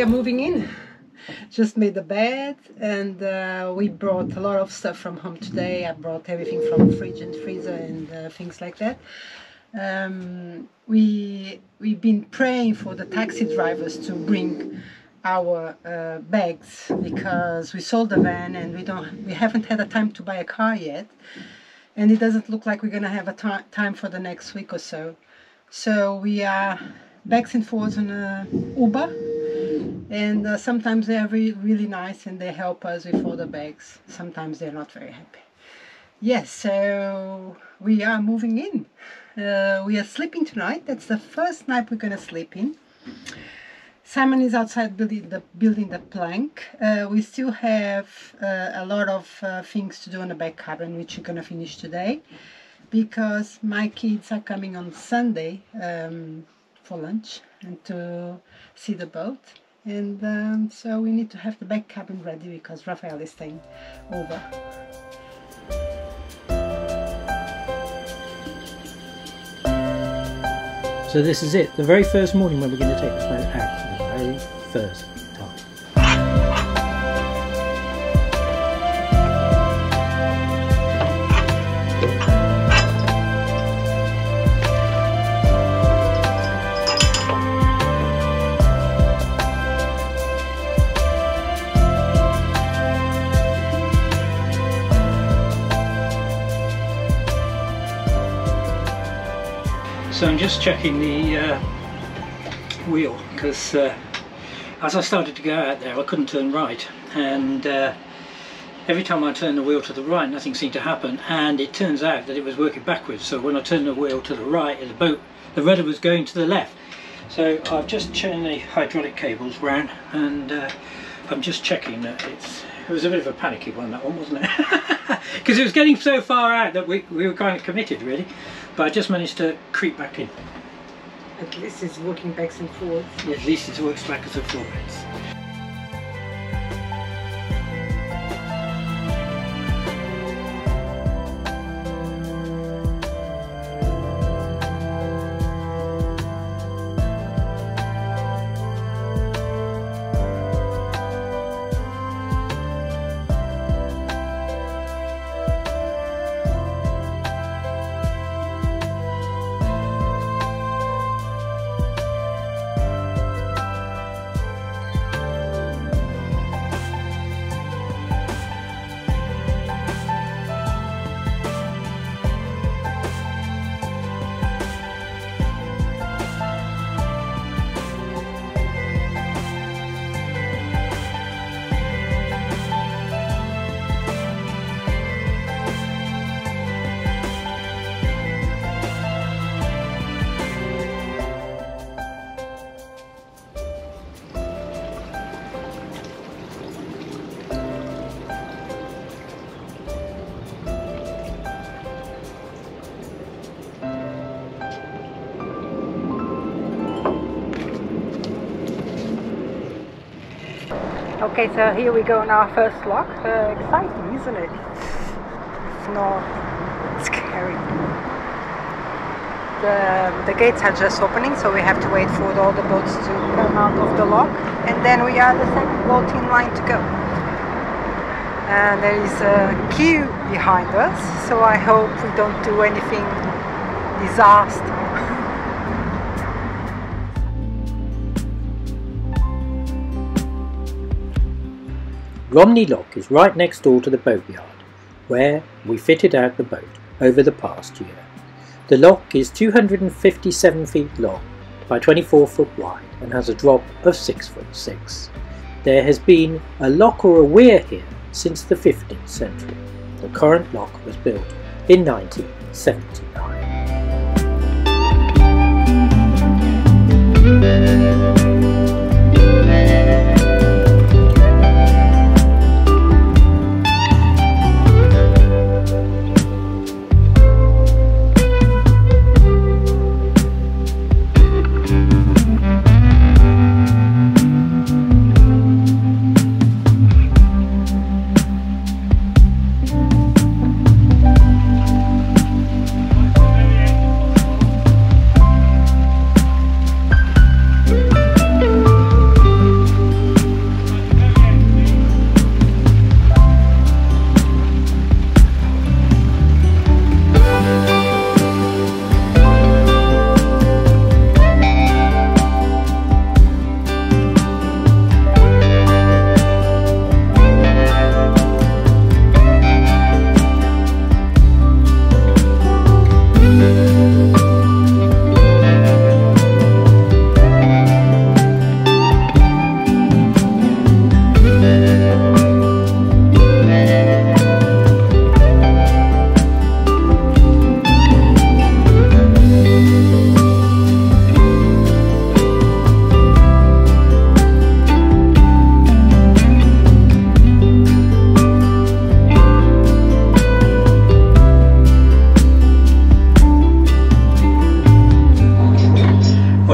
are moving in. Just made the bed, and we brought a lot of stuff from home today. I brought everything from fridge and freezer and things like that. We've been praying for the taxi drivers to bring our bags, because we sold the van and we haven't had a time to buy a car yet, and it doesn't look like we're gonna have a time for the next week or so. So we are back and forth on Uber, and sometimes they are really nice and they help us with all the bags. Sometimes they're not very happy. Yes, so we are moving in. We are sleeping tonight. That's the first night we're gonna sleep in. Simon is outside building the plank. We still have a lot of things to do on the back cabin, which we're gonna finish today, because my kids are coming on Sunday for lunch and to see the boat, and so we need to have the back cabin ready because Raphael is staying over. So this is it, the very first morning when we're going to take this boat out for the very first time. So I'm just checking the wheel, because as I started to go out there I couldn't turn right, and every time I turned the wheel to the right nothing seemed to happen, and it turns out that it was working backwards. So when I turned the wheel to the right, the rudder was going to the left. So I've just turned the hydraulic cables round, and I'm just checking that it was a bit of a panicky one, that one, wasn't it? Because it was getting so far out that we were kind of committed really. But I just managed to creep back in. At least it's working back and forth. Yeah, at least it works backwards and forwards. Okay, so here we go on our first lock. Exciting, isn't it? It's not scary. The gates are just opening, so we have to wait for all the boats to come out of the lock, and then we are the second boat in line to go. And there is a queue behind us, so I hope we don't do anything disaster. Romney Lock is right next door to the boatyard, where we fitted out the boat over the past year. The lock is 257 feet long by 24 foot wide and has a drop of 6'6". There has been a lock or a weir here since the 15th century. The current lock was built in 1979.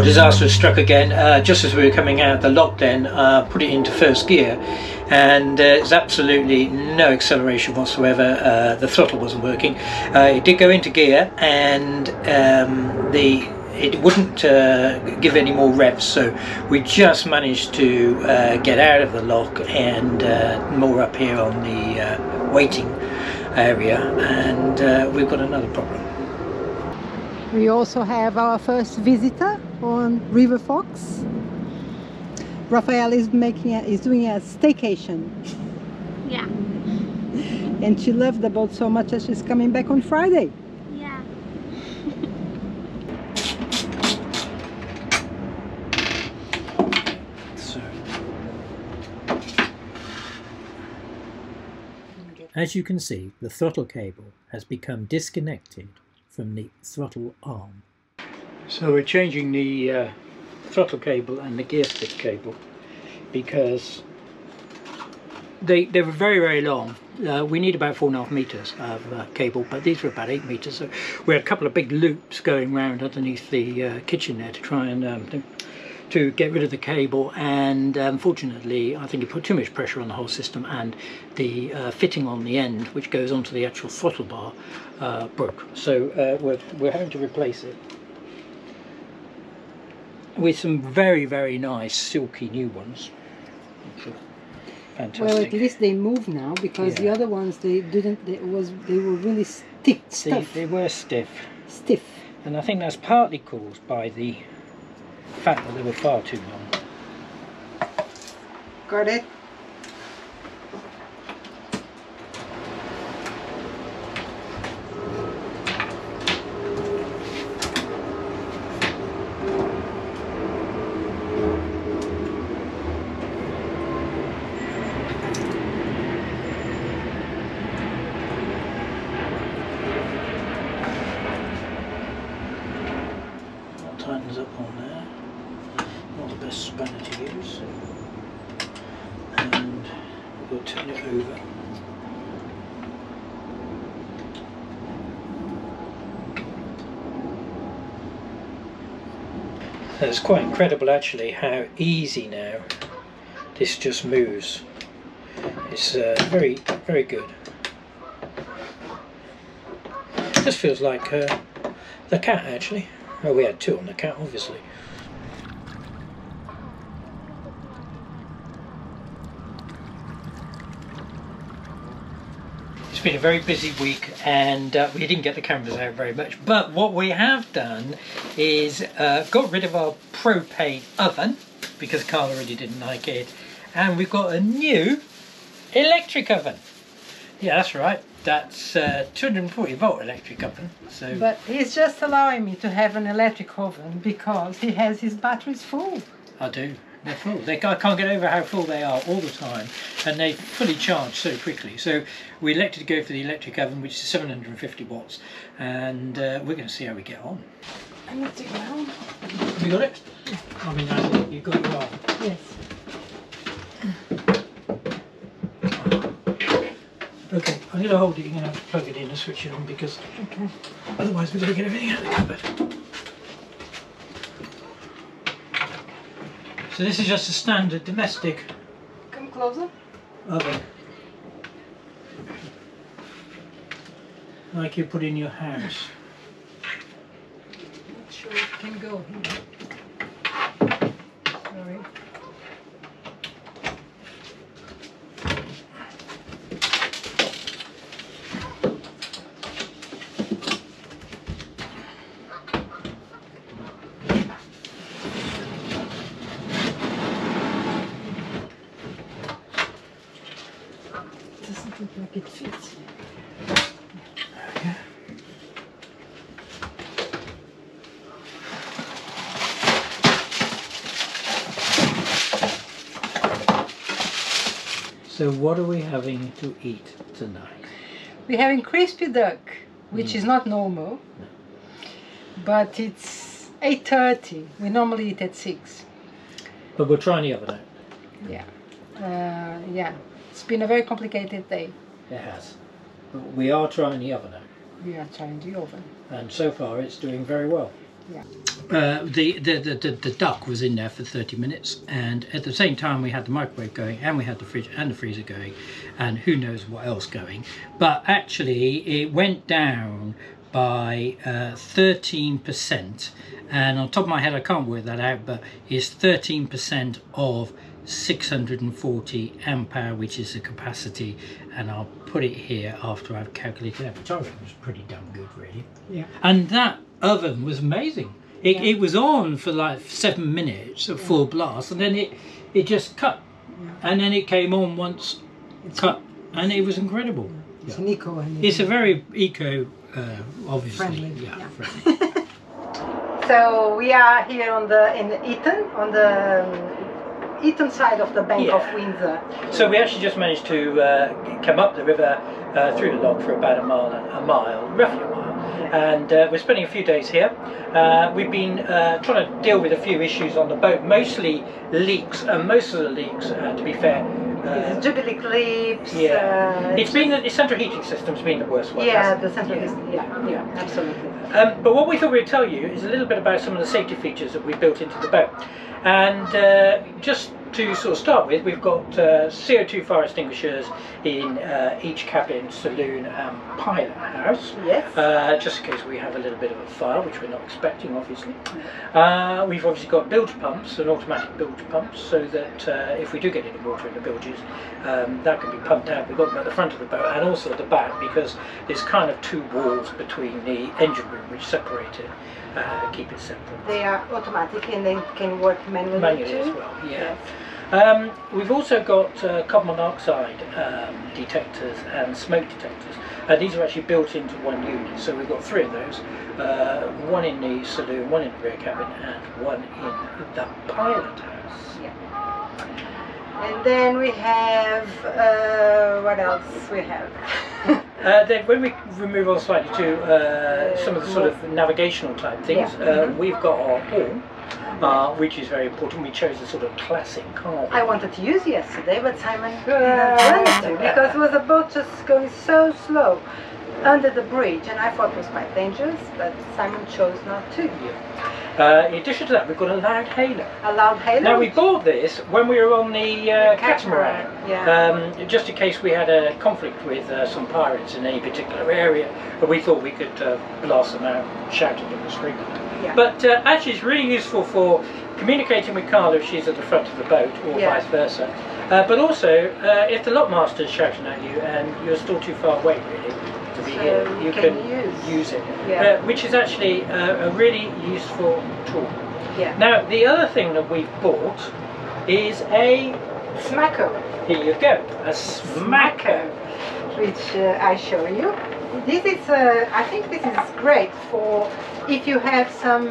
Well, disaster has struck again. Just as we were coming out, the lock then put it into first gear, and there's absolutely no acceleration whatsoever. The throttle wasn't working. It did go into gear, and it wouldn't give any more revs, so we just managed to get out of the lock and moor up here on the waiting area, and we've got another problem. We also have our first visitor on River Fox. Rafael is doing a staycation. Yeah. And she loved the boat so much that she's coming back on Friday. Yeah. As you can see, the throttle cable has become disconnected from the throttle arm. So we're changing the throttle cable and the gear stick cable because they were very long. We need about 4.5 meters of cable, but these were about 8 meters. So we had a couple of big loops going round underneath the kitchen there to try and to get rid of the cable, and unfortunately I think it put too much pressure on the whole system, and the fitting on the end, which goes onto the actual throttle bar, broke. So we're having to replace it with some very nice silky new ones. Fantastic. Well, at least they move now, because the other ones they didn't. They were really stiff. They were stiff, and I think that's partly caused by the fact that they were far too long. Got it? That tightens up on there. Not the best spanner to use, and we'll turn it over. It's quite incredible actually how easy now this just moves. It's very good. This feels like the cat actually. Oh, we had two on the cat obviously. It's been a very busy week, and we didn't get the cameras out very much, but what we have done is got rid of our propane oven because Carla really didn't like it, and we've got a new electric oven. Yeah, that's right, that's 240 volt electric oven. So, But he's just allowing me to have an electric oven because he has his batteries full. I do. They're full. I can't get over how full they are all the time, and they fully charge so quickly. So we elected to go for the electric oven, which is 750 watts, and we're going to see how we get on. I'm going to take my own. Have you got it? I mean, you've got your oven. Yes. Okay, I'm going to hold it. You're going to have to plug it in and switch it on, because otherwise we've got to get everything out of the cupboard. So this is just a standard domestic Come closer. oven, like you put in your house. Not sure it can go here. Sorry. Doesn't look like it fits. Okay. So what are we having to eat tonight? We're having crispy duck, which is not normal, but it's 8:30. We normally eat at 6. But we're trying the oven out. Yeah. Yeah. It's been a very complicated day. It has. But we are trying the oven out. We are trying the oven. And so far it's doing very well. The duck was in there for 30 minutes, and at the same time we had the microwave going, and we had the fridge and the freezer going, and who knows what else going. But actually it went down by 13%, and on top of my head I can't work that out, but it's 13% of 640 amp hour, which is the capacity, and I'll put it here after I've calculated that, which I reckon was pretty damn good, really. Yeah. And that oven was amazing. It was on for like 7 minutes at full blast, and then it just cut, and then it came on once, cut, and it was incredible. It's an eco. It's a very eco, obviously. Friendly. Yeah. Friendly. So we are here in Eton, on the Eton side of the bank of Windsor. So we actually just managed to come up the river through the lock for about a mile, roughly a mile. And we're spending a few days here. We've been trying to deal with a few issues on the boat, mostly leaks, and most of the leaks, to be fair, Jubilee clips. It's been the central heating system's been the worst one. Yeah, the central heating. Yeah, absolutely. But what we thought we'd tell you is a little bit about some of the safety features that we built into the boat. And just to sort of start with, we've got CO2 fire extinguishers in each cabin, saloon and pilot house. Yes. Just in case we have a little bit of a fire, which we're not expecting, obviously. We've obviously got bilge pumps, and automatic bilge pumps, so that if we do get any water in the bilges, that can be pumped out. We've got them at the front of the boat and also at the back, because there's kind of 2 walls between the engine room which separate it. Keep it separate. They are automatic and they can work manually too. As well, yeah. We've also got carbon monoxide detectors and smoke detectors. These are actually built into one unit, so we've got 3 of those. One in the saloon, one in the rear cabin, and one in the pilot house. Yeah. And then we have, what else we have? Then when we move on slightly to some of the sort of navigational type things, we've got our horn, which is very important. We chose a sort of classic car. I wanted to use yesterday, but Simon didn't want to, because it was a boat just going so slow under the bridge, and I thought it was quite dangerous, but Simon chose not to. In addition to that, we've got a loud hailer. A loud hailer? Now, we bought this when we were on the catamaran, just in case we had a conflict with some pirates in any particular area, but we thought we could blast them out, shout at them and scream at them. Yeah. But actually it's really useful for communicating with Carla if she's at the front of the boat, or vice versa. But also, if the lockmaster's shouting at you and you're still too far away really to be here, you can use it, which is actually a really useful tool. Yeah. Now, the other thing that we've bought is a smacker. Here you go, a smacker, which I show you. This is, I think this is great for if you have some,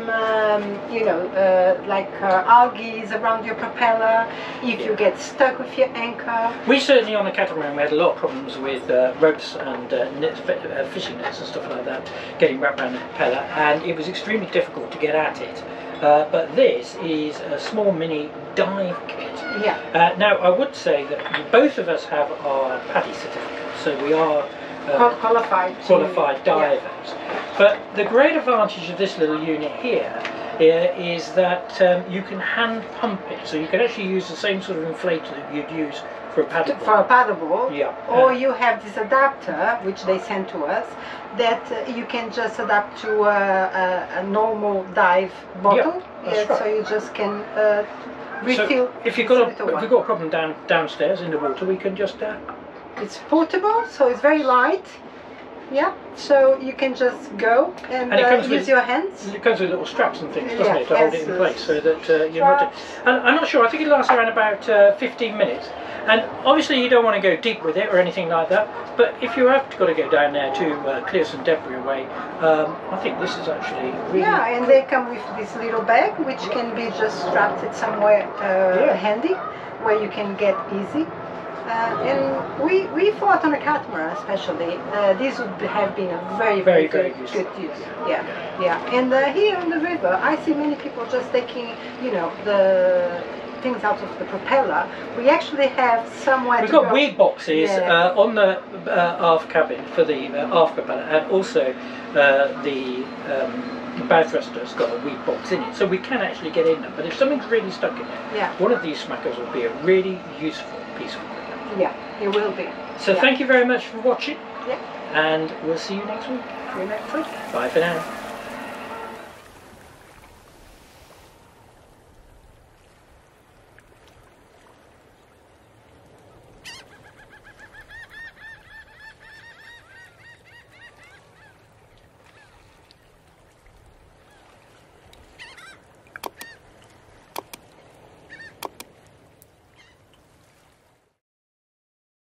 you know, like algae around your propeller, if you get stuck with your anchor. We certainly on the catamaran we had a lot of problems with ropes and fishing nets and stuff like that getting wrapped around the propeller, and it was extremely difficult to get at it. But this is a small mini dive kit. Yeah. Now I would say that both of us have our PADI certificate, so we are qualified divers. But the great advantage of this little unit here is that you can hand pump it, so you can actually use the same sort of inflator that you'd use for a paddleboard. For a paddleboard, yeah. Or you have this adapter, which they sent to us, that you can just adapt to a normal dive bottle. Right. So you just can refill. So if you've got a problem downstairs in the water, we can just. It's portable, so it's very light. Yeah, so you can just go and use your hands. It comes with little straps and things, doesn't it, to hold it in place, so that you're not. And I'm not sure. I think it lasts around about 15 minutes. And obviously you don't want to go deep with it or anything like that. But if you have got to go down there to clear some debris away, I think this is actually really. Yeah, and they come with this little bag, which can be just strapped it somewhere handy, where you can get easy. And we thought on a catamaran especially, this would have been a very good use. Yeah. And here on the river, I see many people just taking, you know, the things out of the propeller, we actually have somewhere We've to got go. weed boxes Yeah. on the aft cabin for the aft propeller, and also the bow thruster's got a weed box in it, so we can actually get in them. But if something's really stuck in there, Yeah. one of these smackers will be a really useful piece of equipment. Yeah, it will be. So Yeah. thank you very much for watching, Yeah. and we'll see you next week. See you next week. Bye for now.